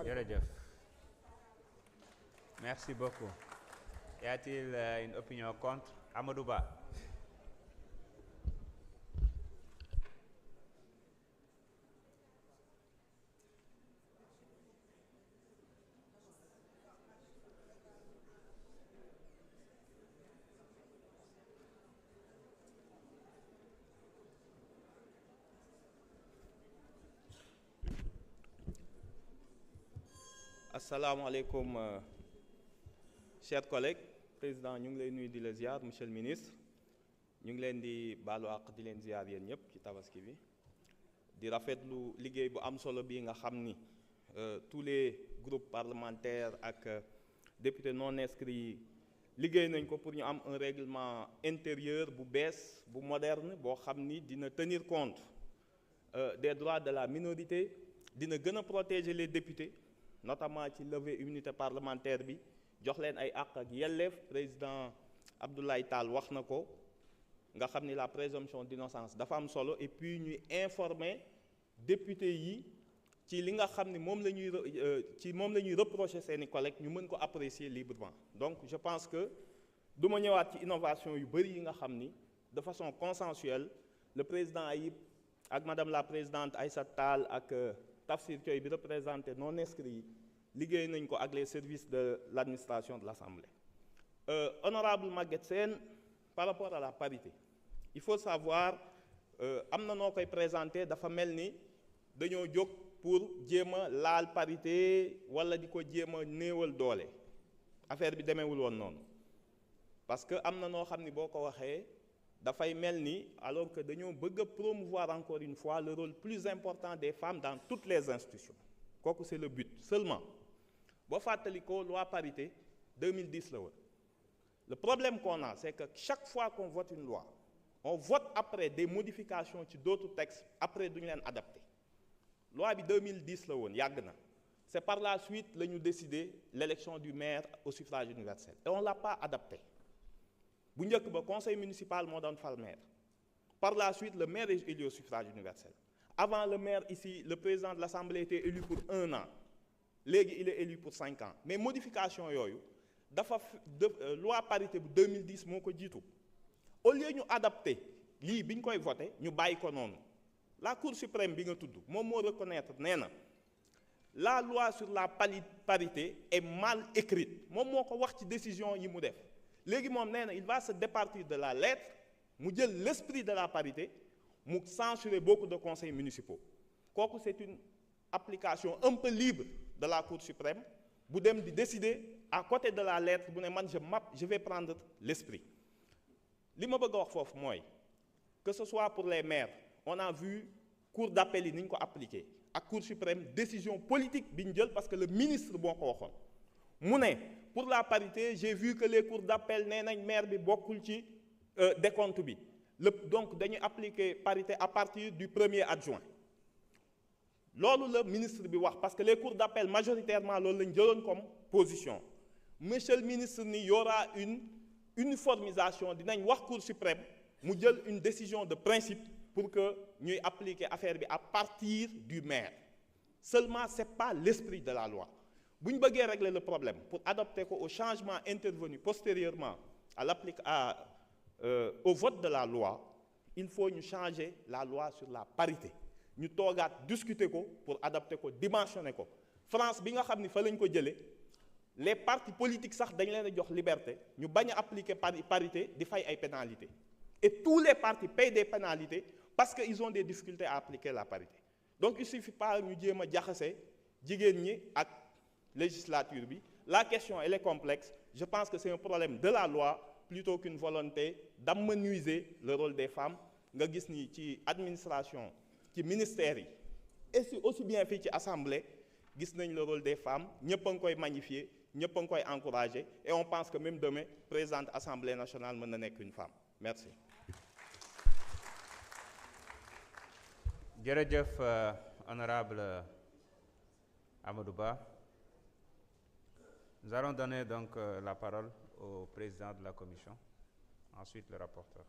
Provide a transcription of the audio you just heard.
Jërëjëf. Merci beaucoup. Y a-t-il une opinion contre? Amadou Ba. asalaamaaleykum chers collègues président ñu ngi lay nuyu di la ziar monsieur le ministre ñu ngi leen di baalu àq di leen ziar yéen ñëpp ci tabaski bi di rafetlu liggéey bu am solo bii nga xam ni tous les groupes parlementaires ak députés non inscrits liggéey nañ ko pour ñu am un règlement intérieur bu bees bu moderne boo xam ni dina tenir compte des droits de la minorité dina gën a protéger les députés notamment ci levée immunité parlementaire bi jox leen ay àq ak yelleef président Abdoulaye Tall wax na ko nga xam ni la présomption d'innocence dafa am solo et puis ñuy informer député yi ci li nga xam ni moom la ñuy reprocher seeni collègues ñu mën ko apprécier librement donc je pense que du ma ñëwaat ci innovation yu bëri yi nga xam ni de façon consensuelle le président Ayib ak madame la présidente Aïssata Tall ak Tafsir Thioye bi représenté non inscrits yi liggéey nañ ko ak les services de l'administration de l'Assemblée. Honorable Maguette Sène par rapport à la parité il faut savoir am na noo koy présenté dafa mel ni dañoo jóg pour jéem a laal parité wala di ko jéem a néewal doole affaire bi demeewul woon noonu parce que am na noo xam ni boo ko waxee dafay mel ni alors que dañoo bëgg a promouvoir encore une fois le rôle plus important des femmes dans toutes les institutions kooku c'est le but seulement boo fàttali ko loi parité 2010 la woon le problème qu'on a c'est que chaque fois qu'on vote une loi on vote après des modifications ci d'autres textes après duñu leen adapté loi bi 2010 la woon yàgg na c'est par la suite la ñu décidé l'élection du maire au suffrage universel et on l'a pas adapté bu njëkk ba conseil municipal moo doon fal maire par la suite le maire est élu au suffrage universel avant le maire ici le président de l'Assemblée était élu pour 1 an léegi il est élu pour 5 ans mais modification yooyu dafa loi parité bu 2010 moo ko jiitu au lieu ñu adapté lii bi ñu koy voté ñu bàyyi ko noonu la Cour suprême bi nga tudd moom moo reconnaître nee na la loi sur la parité est mal écrite moom moo ko wax ci décision yi mu def léegi moom nee na il va se départir de la lettre mu jël l'esprit de la parité mu censurer beaucoup de conseils municipaux kooku c'est une application un peu libre de la Cour suprême bu dem di décider à côté de la lettre bu ne man je vais prendre l'esprit li ma bëgg a wax foofu mooy que ce soit pour les maires on a vu cour d'appel yi ni ñu ko appliqué ak Cour suprême décision politique bi ñu jël parce que le ministre boo ko waxoon mu ne pour la parité j'ai vu que les cours d'appel nee nañ maire bi bokkul ci décompte bi donc dañuy appliquer parité à partir du 1er adjoint loolu la ministre bi wax parce que les cours d'appel majoritairement loolu lañ jëloon comme position monsieur le ministre ni y aura une uniformisation dinañ wax Cour suprême mu jël une décision de principe pour que ñuy appliquer affaire bi à partir du maire seulement c'est pas l'esprit de la loi bu ñu bëggee régler le problème pour adapter ko au changement intervenu postérieurement au vote de la loi il faut ñu changer la loi sur la parité ñu toogaat discuter ko pour adapter ko dimensionner ko France bi nga xam ni fa lañ ko jëlee les partis politiques sax dañ leen a jox liberté ñu bañ a appliquer parité di fay ay pénalités et tous les partis payent des pénalités parce que ils ont des difficultés à appliquer la parité donc il suffit pas ñu jéem a jaxase jigéen ñi ak législature bi la question elle est complexe je pense que c'est un problème de la loi plutôt qu'une volonté d'amenuiser le rôle des femmes nga gis ni ci administration ci ministères yi et aussi bien fii ci assemblée gis nañ le rôle des femmes ñëpp a ngi koy magnifier ñëpp a ngi koy encourager et on pense que même demain présidente assemblée nationale mën na nekk une femme merci. Jërëjëf honorable Amadou Ba. Nous allons donner donc la parole au président de la commission, ensuite le rapporteur.